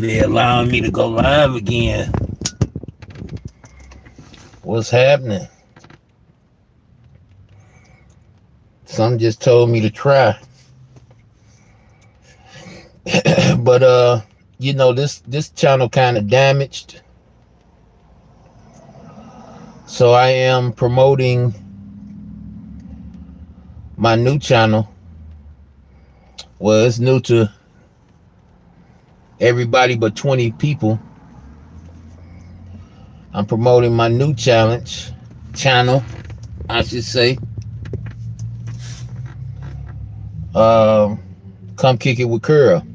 They allowing me to go live again. What's happening? Some just told me to try. But this channel kind of damaged. So I am promoting my new channel. Well, it's new to everybody but 20 people. I'm promoting my new channel, I should say. Come kick it with Curl.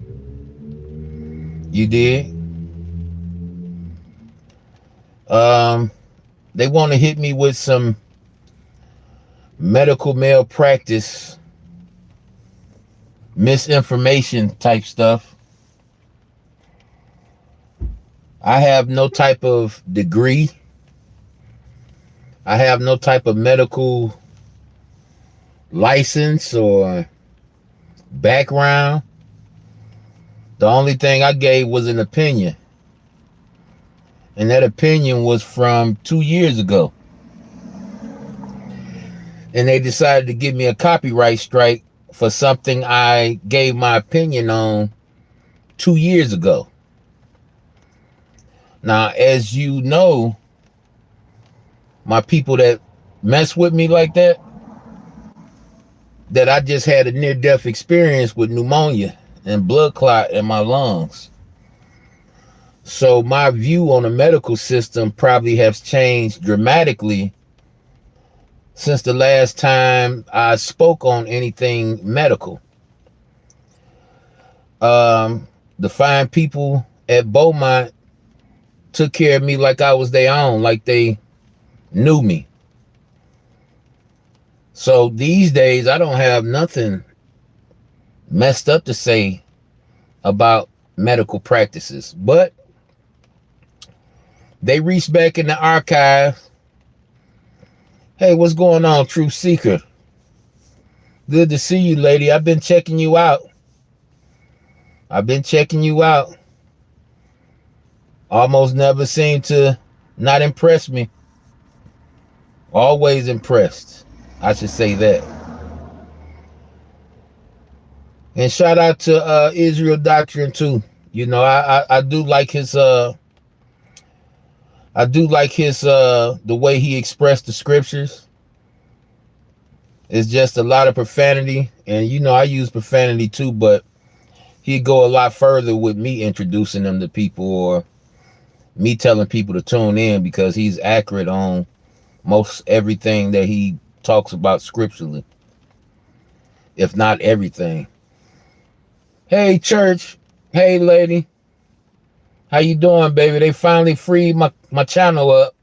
You did. They want to hit me with some medical malpractice, misinformation type stuff. I have no type of degree. I have no type of medical license or background. The only thing I gave was an opinion. And that opinion was from 2 years ago. And they decided to give me a copyright strike for something I gave my opinion on 2 years ago. Now, as you know, my people that mess with me like that I just had a near-death experience with pneumonia and blood clot in my lungs. So my view on the medical system probably has changed dramatically since the last time I spoke on anything medical. The fine people at Beaumont took care of me like I was their own, like they knew me. So these days, I don't have nothing messed up to say about medical practices, but they reached back in the archive. Hey, what's going on, Truth Seeker? Good to see you, lady. I've been checking you out. Almost never seem to not impress me. Always impressed. I should say that. And shout out to Israel Doctrine too. You know, I do like his the way he expressed the scriptures. It's just a lot of profanity, and you know I use profanity too, but he'd go a lot further with me introducing them to people or me telling people to tune in because he's accurate on most everything that he talks about scripturally, if not everything. Hey, church. Hey, lady. How you doing, baby? They finally freed my channel up.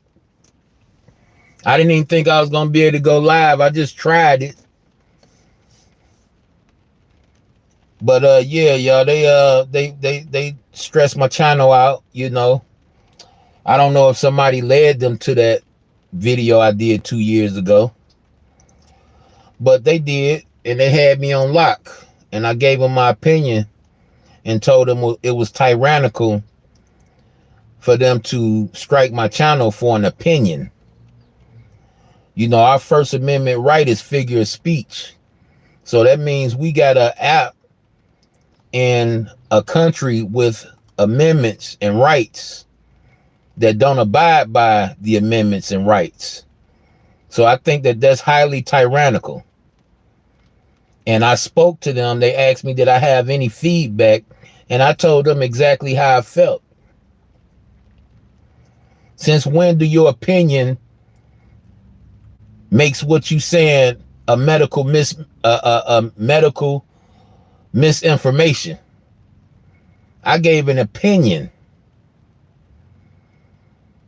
I didn't even think I was going to be able to go live. I just tried it. But yeah, y'all, they stressed my channel out, you know. I don't know if somebody led them to that video I did 2 years ago. But they did, and they had me on lock. And I gave them my opinion and told them it was tyrannical for them to strike my channel for an opinion. You know, our First Amendment right is figure of speech. So that means we got an app in a country with amendments and rights that don't abide by the amendments and rights. So I think that that's highly tyrannical. And I spoke to them. They asked me, did I have any feedback? And I told them exactly how I felt. Since when do your opinion makes what you saying a medical misinformation? I gave an opinion.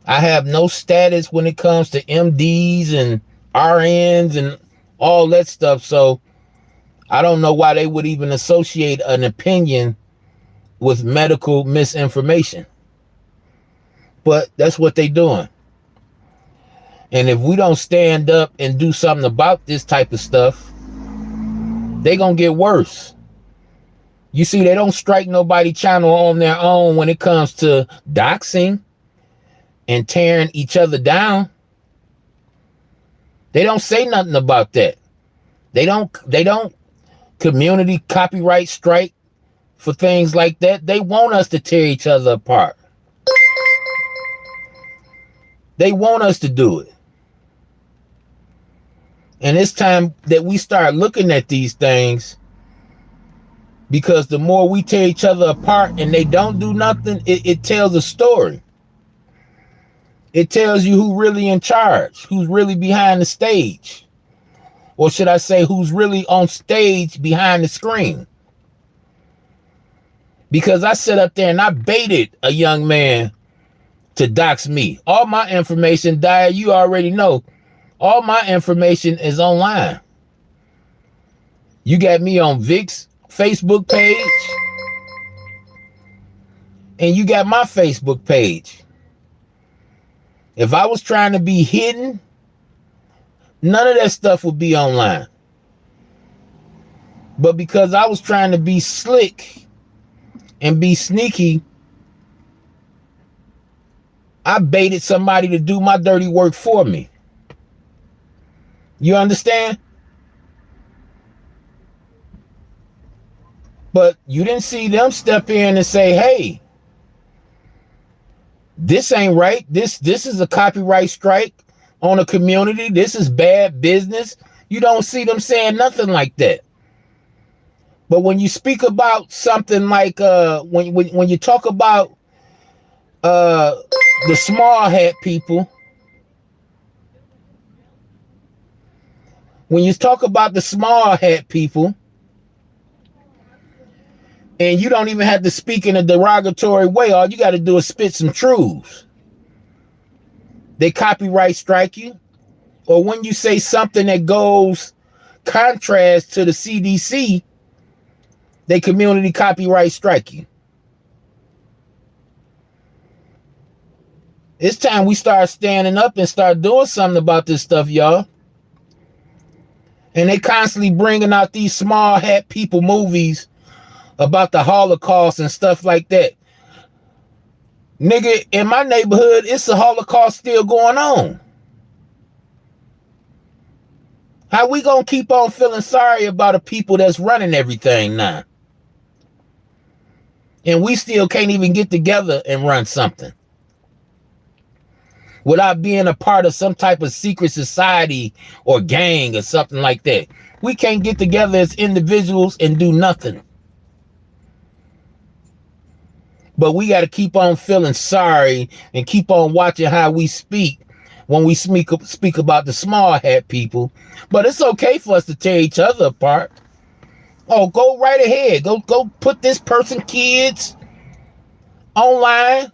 I have no status when it comes to MDs and RNs and all that stuff. So I don't know why they would even associate an opinion with medical misinformation. But that's what they're doing. And if we don't stand up and do something about this type of stuff, they're going to get worse. You see, they don't strike nobody channel on their own when it comes to doxing and tearing each other down. They don't say nothing about that. They don't community copyright strike for things like that. They want us to tear each other apart. They want us to do it. And it's time that we start looking at these things, because the more we tear each other apart and they don't do nothing, it tells a story. It tells you who really in charge, who's really behind the stage. Or should I say, who's really on stage behind the screen. Because I sat up there and I baited a young man to dox me. All my information, Dyer, you already know. All my information is online. You got me on Vic's Facebook page. And you got my Facebook page. If I was trying to be hidden, none of that stuff would be online. But because I was trying to be slick and be sneaky, I baited somebody to do my dirty work for me. You understand? But you didn't see them step in and say, hey, this ain't right. This is a copyright strike on a community. This is bad business. You don't see them saying nothing like that. But when you speak about something like when you talk about the small hat people, when you talk about the small hat people, and you don't even have to speak in a derogatory way, all you got to do is spit some truths. They copyright strike you. Or when you say something that goes contrast to the CDC, they community copyright strike you. It's time we start standing up and start doing something about this stuff, y'all. And they constantly bringing out these small hat people movies about the Holocaust and stuff like that. Nigga, in my neighborhood, it's the Holocaust still going on. How we gonna keep on feeling sorry about the people that's running everything now? And we still can't even get together and run something without being a part of some type of secret society or gang or something like that. We can't get together as individuals and do nothing. But we got to keep on feeling sorry and keep on watching how we speak when we speak about the small hat people. But it's okay for us to tear each other apart. Oh, go right ahead. Go put this person kids online.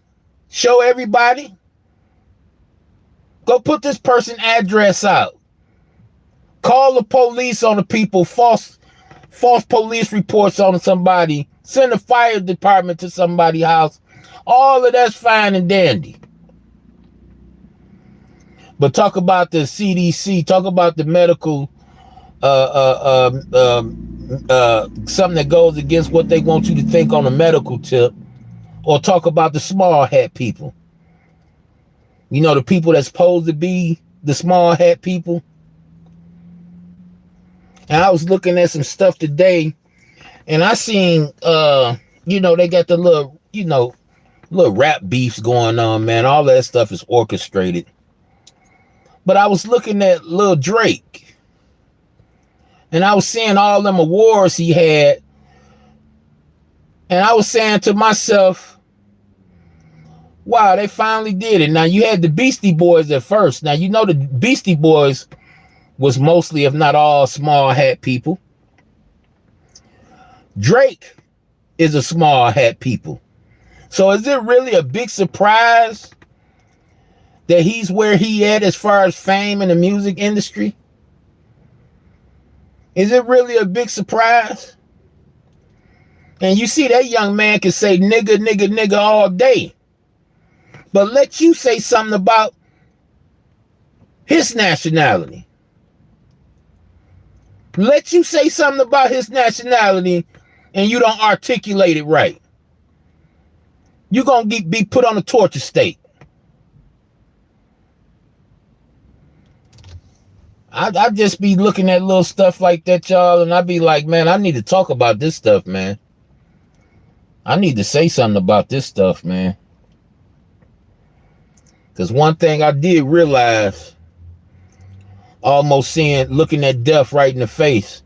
Show everybody. Go put this person address out. Call the police on the people. False police reports on somebody. Send a fire department to somebody's house. All of that's fine and dandy. But talk about the CDC. Talk about the medical something that goes against what they want you to think on a medical tip. Or talk about the small hat people. You know, the people that's supposed to be the small hat people. And I was looking at some stuff today, and I seen, they got the little rap beefs going on, man. All that stuff is orchestrated. But I was looking at Lil Drake, and I was seeing all them awards he had, and I was saying to myself, wow, they finally did it. Now, you had the Beastie Boys at first. Now, you know the Beastie Boys was mostly, if not all, small hat people. Drake is a small hat people. So is it really a big surprise that he's where he at as far as fame in the music industry? Is it really a big surprise? And you see that young man can say nigga, nigga, nigga all day. But let you say something about his nationality. Let you say something about his nationality, and you don't articulate it right, you're going to be put on a torture state. I just be looking at little stuff like that, y'all, and I be like, man, I need to talk about this stuff, man. I need to say something about this stuff, man. Because one thing I did realize, almost looking at death right in the face,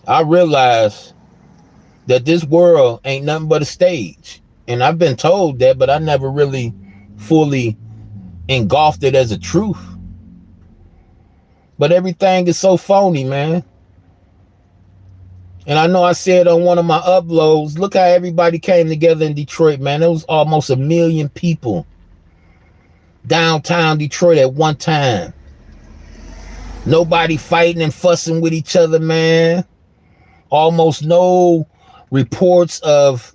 I realized that this world ain't nothing but a stage. And I've been told that, but I never really fully engulfed it as a truth. But everything is so phony, man. And I know I said on one of my uploads, look how everybody came together in Detroit, man. There was almost 1 million people downtown Detroit at one time. Nobody fighting and fussing with each other, man. Almost no reports of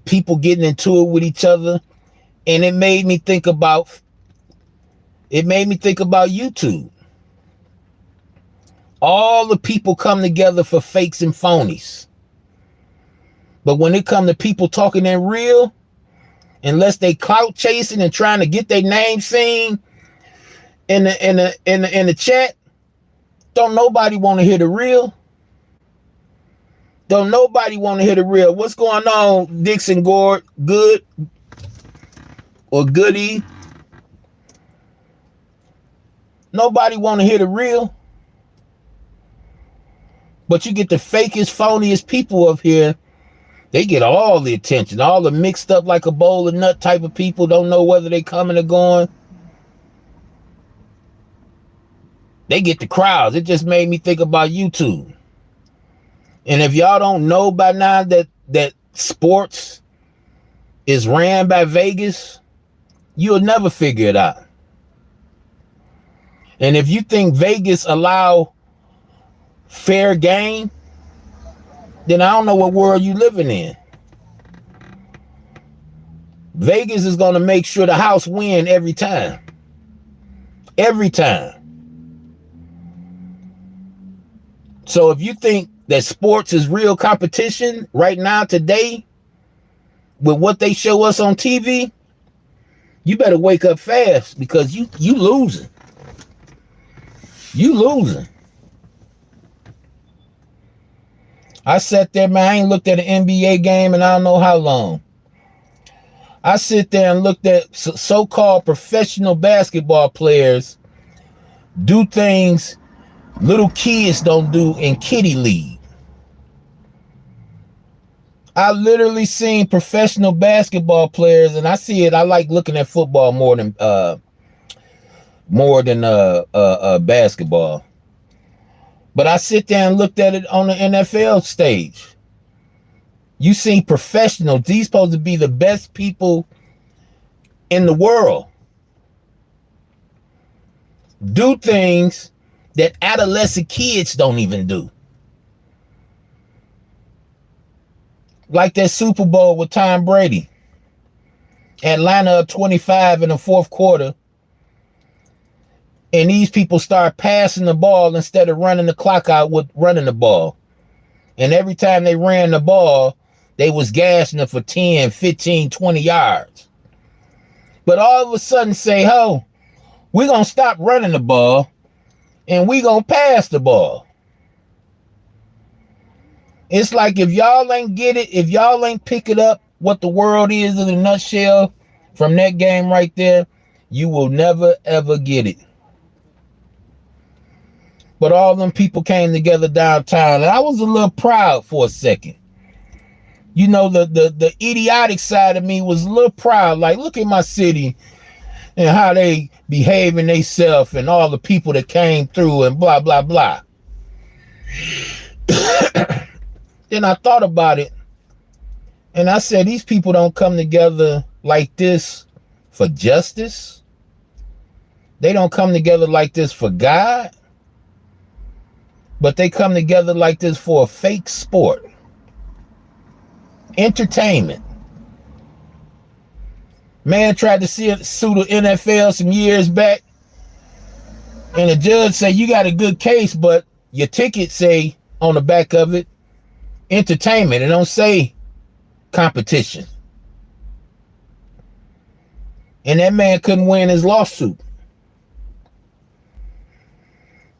people getting into it with each other. And it made me think about YouTube. All the people come together for fakes and phonies. But when it come to people talking in real, unless they clout chasing and trying to get their name seen in the chat, don't nobody want to hear the real. Don't nobody want to hear the real. What's going on, Dixon Gord? Good or goody? Nobody want to hear the real. But you get the fakest, phoniest people up here. They get all the attention. All the mixed up like a bowl of nut type of people. Don't know whether they coming or going. They get the crowds. It just made me think about YouTube. And if y'all don't know by now that sports is ran by Vegas, you'll never figure it out. And if you think Vegas allow fair game, then I don't know what world you living in. Vegas is going to make sure the house win every time. Every time. So if you think that sports is real competition right now today with what they show us on TV, you better wake up fast, because you losing. You losing. I sat there, man, I ain't looked at an NBA game in I don't know how long. I sit there and looked at so-called professional basketball players do things little kids don't do in kiddie league. I literally seen professional basketball players, and I see it. I like looking at football more than basketball. But I sit there and looked at it on the NFL stage. You see professionals, these supposed to be the best people in the world, do things that adolescent kids don't even do. Like that Super Bowl with Tom Brady. Atlanta up 25 in the fourth quarter. And these people start passing the ball instead of running the clock out with running the ball. And every time they ran the ball, they was gassing it for 10, 15, 20 yards. But all of a sudden say, oh, we're going to stop running the ball and we're going to pass the ball. It's like if y'all ain't get it, if y'all ain't pick it up what the world is in a nutshell from that game right there, you will never, ever get it. But all them people came together downtown, and I was a little proud for a second. You know, the idiotic side of me was a little proud. Like, look at my city and how they behaving themselves and all the people that came through and blah, blah, blah. Then I thought about it, and I said, these people don't come together like this for justice. They don't come together like this for God. But they come together like this for a fake sport. Entertainment. Man tried to sue the NFL some years back. And the judge said, you got a good case, but your ticket say on the back of it, entertainment. It don't say competition. And that man couldn't win his lawsuit.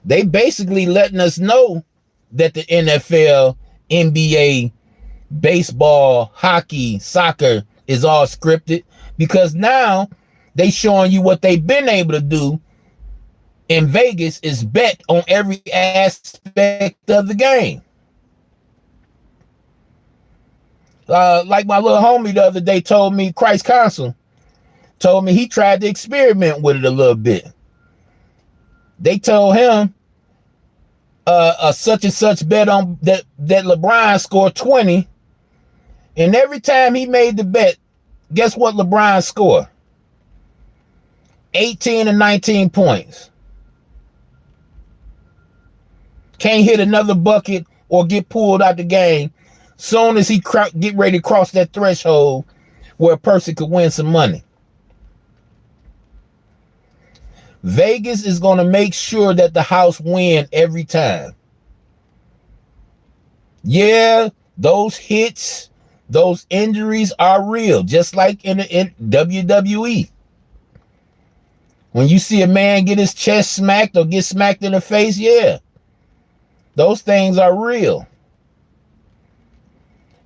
They basically letting us know that the NFL, NBA, baseball, hockey, soccer is all scripted, because now they showing you what they've been able to do in Vegas is bet on every aspect of the game. Like my little homie the other day told me, Christ Counsel, told me he tried to experiment with it a little bit. They told him a such and such bet on that LeBron scored 20, and every time he made the bet, guess what LeBron scored? 18 and 19 points. Can't hit another bucket or get pulled out the game soon as he get ready to cross that threshold where a person could win some money. Vegas is going to make sure that the house win every time. Yeah, those hits, those injuries are real, just like in WWE. When you see a man get his chest smacked or get smacked in the face, yeah, those things are real.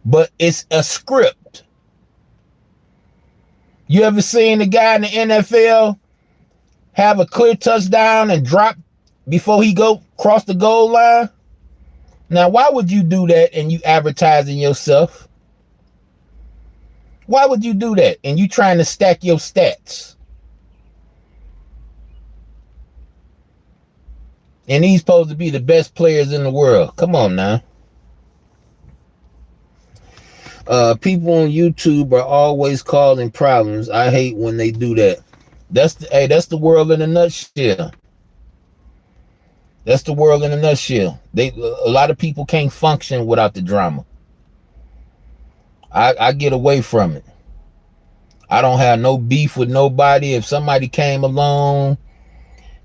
But it's a script. You ever seen a guy in the NFL have a clear touchdown and drop before he cross the goal line? Now, why would you do that and you advertising yourself? Why would you do that and you trying to stack your stats? And he's supposed to be the best players in the world. Come on now. People on YouTube are always causing problems. I hate when they do that. That's the world in a nutshell. That's the world in a nutshell. A lot of people can't function without the drama. I get away from it. I don't have no beef with nobody. If somebody came along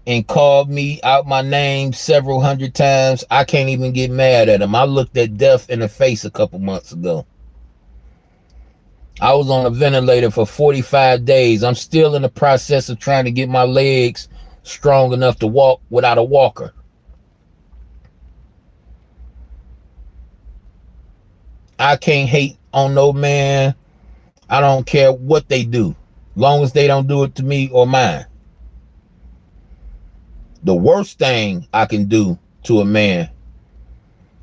and called me out my name several hundred times, I can't even get mad at them. I looked at death in the face a couple months ago. I was on a ventilator for 45 days. I'm still in the process of trying to get my legs strong enough to walk without a walker. I can't hate on no man. I don't care what they do, long as they don't do it to me or mine. The worst thing I can do to a man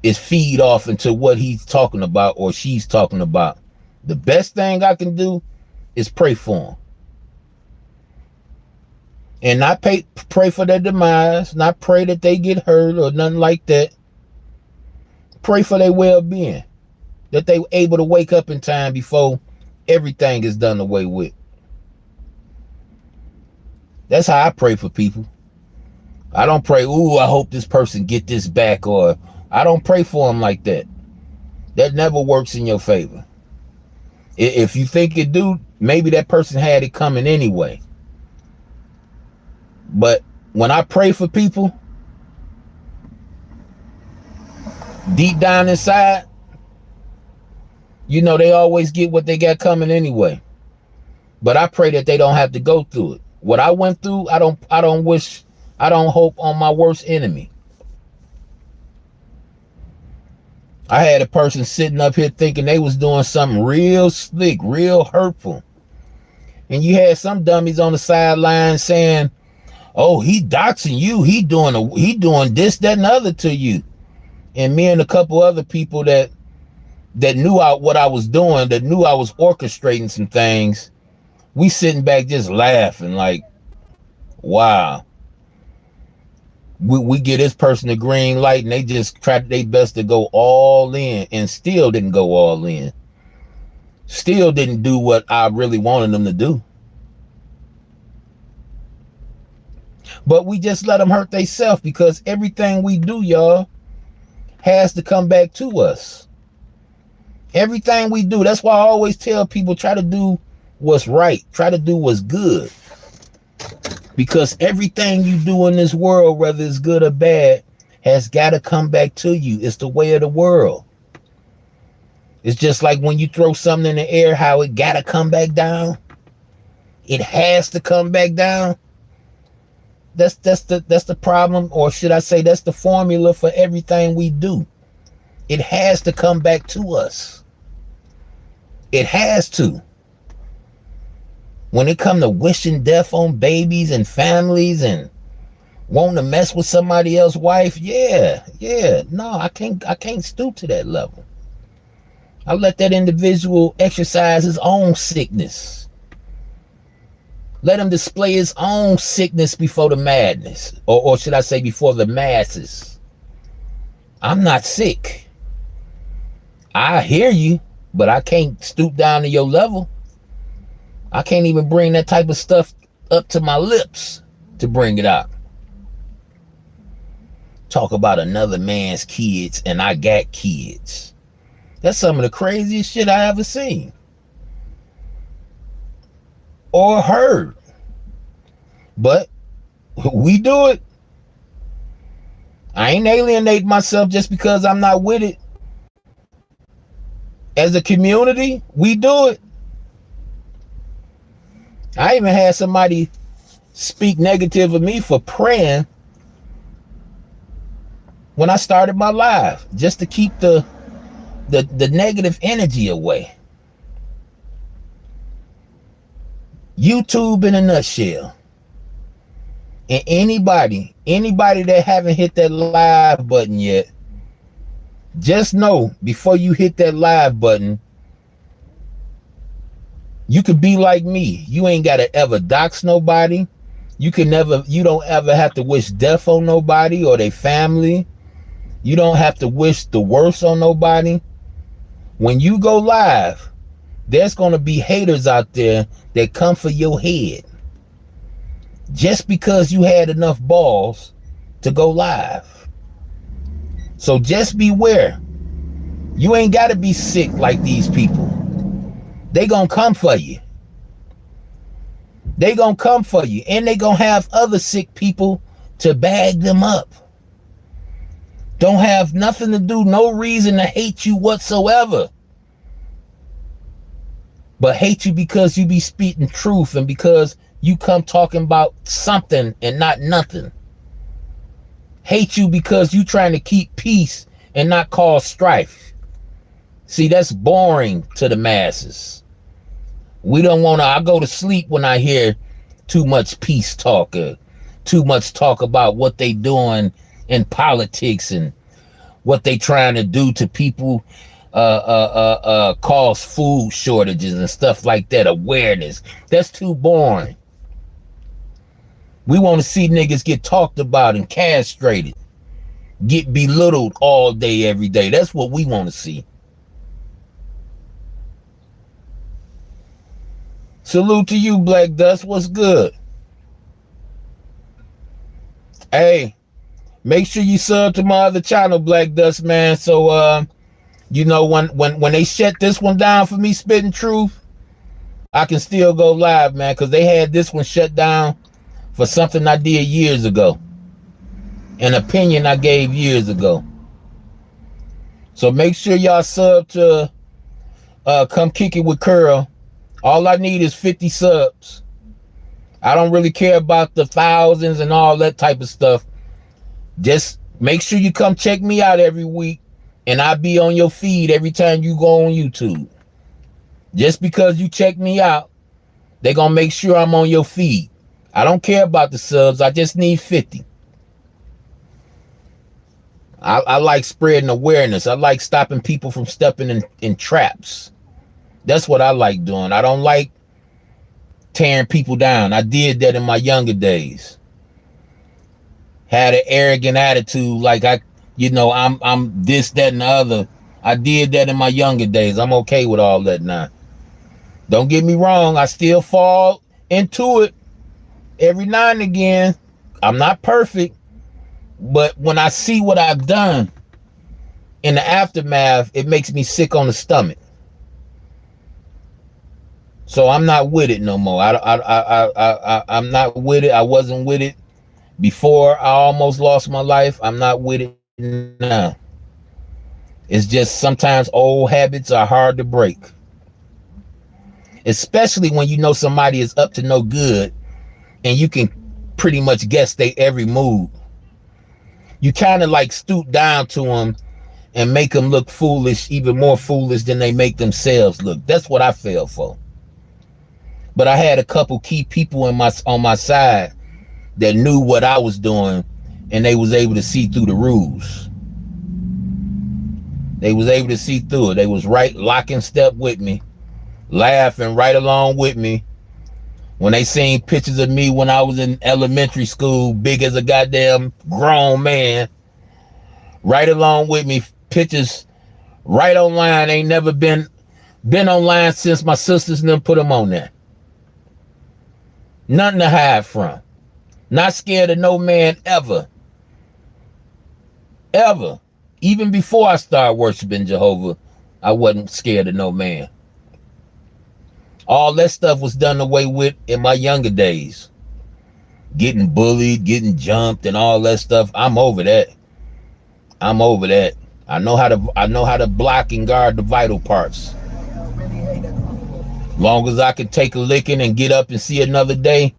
is feed off into what he's talking about or she's talking about. The best thing I can do is pray for them. And not pray for their demise, not pray that they get hurt or nothing like that. Pray for their well-being, that they were able to wake up in time before everything is done away with. That's how I pray for people. I don't pray, ooh, I hope this person get this back, or I don't pray for them like that. That never works in your favor. If you think it do, maybe that person had it coming anyway. But when I pray for people, deep down inside, you know, they always get what they got coming anyway. But I pray that they don't have to go through it. What I went through, I don't hope on my worst enemy. I had a person sitting up here thinking they was doing something real slick, real hurtful. And you had some dummies on the sideline saying, oh, he doxing you. He doing this, that, and the other to you. And me and a couple other people that knew what I was doing, that knew I was orchestrating some things, we sitting back just laughing like, wow. We get this person the green light and they just tried their best to go all in and still didn't go all in. Still didn't do what I really wanted them to do. But we just let them hurt themselves, because everything we do, y'all, has to come back to us. Everything we do. That's why I always tell people, try to do what's right. Try to do what's good. Because everything you do in this world, whether it's good or bad, has got to come back to you. It's the way of the world. It's just like when you throw something in the air, how it gotta come back down. It has to come back down. That's the problem, or should I say that's the formula for everything we do. It has to come back to us. It has to. When it come to wishing death on babies and families and wanting to mess with somebody else's wife, yeah. No, I can't stoop to that level. I let that individual exercise his own sickness. Let him display his own sickness before the madness, or should I say before the masses. I'm not sick. I hear you, but I can't stoop down to your level. I can't even bring that type of stuff up to my lips to bring it out. Talk about another man's kids and I got kids. That's some of the craziest shit I ever seen or heard. But we do it. I ain't alienating myself just because I'm not with it. As a community, we do it. I even had somebody speak negative of me for praying when I started my live, just to keep the negative energy away. YouTube in a nutshell. And anybody that haven't hit that live button yet, just know before you hit that live button, you could be like me. You ain't gotta ever dox nobody. You don't ever have to wish death on nobody or their family. You don't have to wish the worst on nobody. When you go live, there's gonna be haters out there that come for your head. Just because you had enough balls to go live. So just beware. You ain't gotta be sick like these people. They gonna come for you. They gonna come for you. And they gonna have other sick people to bag them up. Don't have nothing to do, no reason to hate you whatsoever. But hate you because you be speaking truth and because you come talking about something and not nothing. Hate you because you trying to keep peace and not cause strife. See, that's boring to the masses. We don't want to, I go to sleep when I hear too much peace talk, too much talk about what they doing in politics and what they trying to do to people, cause food shortages and stuff like that, awareness. That's too boring. We want to see niggas get talked about and castrated, get belittled all day, every day. That's what we want to see. Salute to you, Black Dust. What's good? Hey, make sure you sub to my other channel, Black Dust, man. So, you know, when they shut this one down for me spitting truth, I can still go live, man, because they had this one shut down for something I did years ago. An opinion I gave years ago. So make sure y'all sub to Come Kick It with Curl. All I need is 50 subs. I don't really care about the thousands and all that type of stuff. Just make sure you come check me out every week and I'll be on your feed every time you go on YouTube. Just because you check me out, they're going to make sure I'm on your feed. I don't care about the subs. I just need 50. I like spreading awareness. I like stopping people from stepping in traps. That's what I like doing. I don't like tearing people down. I did that in my younger days. Had an arrogant attitude like I'm this, that, and the other. I did that in my younger days. I'm okay with all that now. Don't get me wrong. I still fall into it every now and again. I'm not perfect. But when I see what I've done in the aftermath, it makes me sick on the stomach. So I'm not with it no more. I'm not with it. I wasn't with it before I almost lost my life. I'm not with it now. It's just sometimes old habits are hard to break, especially when you know somebody is up to no good and you can pretty much guess their every move. You kind of like stoop down to them and make them look foolish, even more foolish than they make themselves look. That's what I fell for. But I had a couple key people on my side that knew what I was doing, and they was able to see through the rules. They was able to see through it. They was right lock in step with me, laughing right along with me. When they seen pictures of me when I was in elementary school, big as a goddamn grown man, right along with me, pictures right online. Ain't never been online since my sisters and them put them on there. Nothing to hide from. Not scared of no man ever. Ever. Even before I started worshiping Jehovah, I wasn't scared of no man. All that stuff was done away with in my younger days. Getting bullied, getting jumped, and all that stuff. I'm over that. I'm over that. I know how to block and guard the vital parts. Long as I can take a licking and get up and see another day,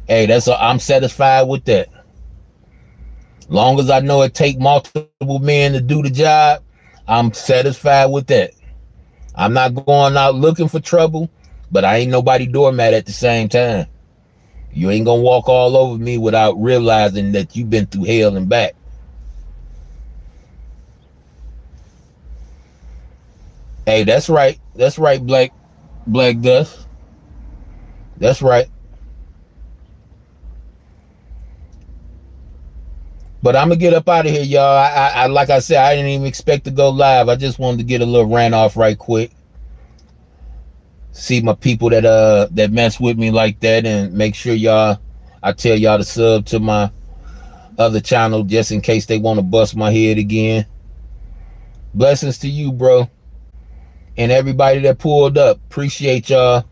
hey, I'm satisfied with that. Long as I know it take multiple men to do the job, I'm satisfied with that. I'm not going out looking for trouble, but I ain't nobody doormat at the same time. You ain't gonna walk all over me without realizing that you've been through hell and back. Hey, that's right. That's right, Black Dust. That's right. But I'm gonna get up out of here, y'all. I like I said, I didn't even expect to go live. I just wanted to get a little rant off right quick. See my people that mess with me like that, and make sure I tell y'all to sub to my other channel just in case they want to bust my head again. Blessings to you, bro, and everybody that pulled up. Appreciate y'all.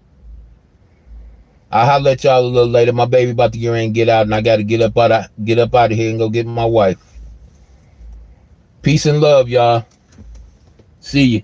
I'll holler at y'all a little later. My baby about to get ready and get out, and I got to get up out of here and go get my wife. Peace and love, y'all. See you.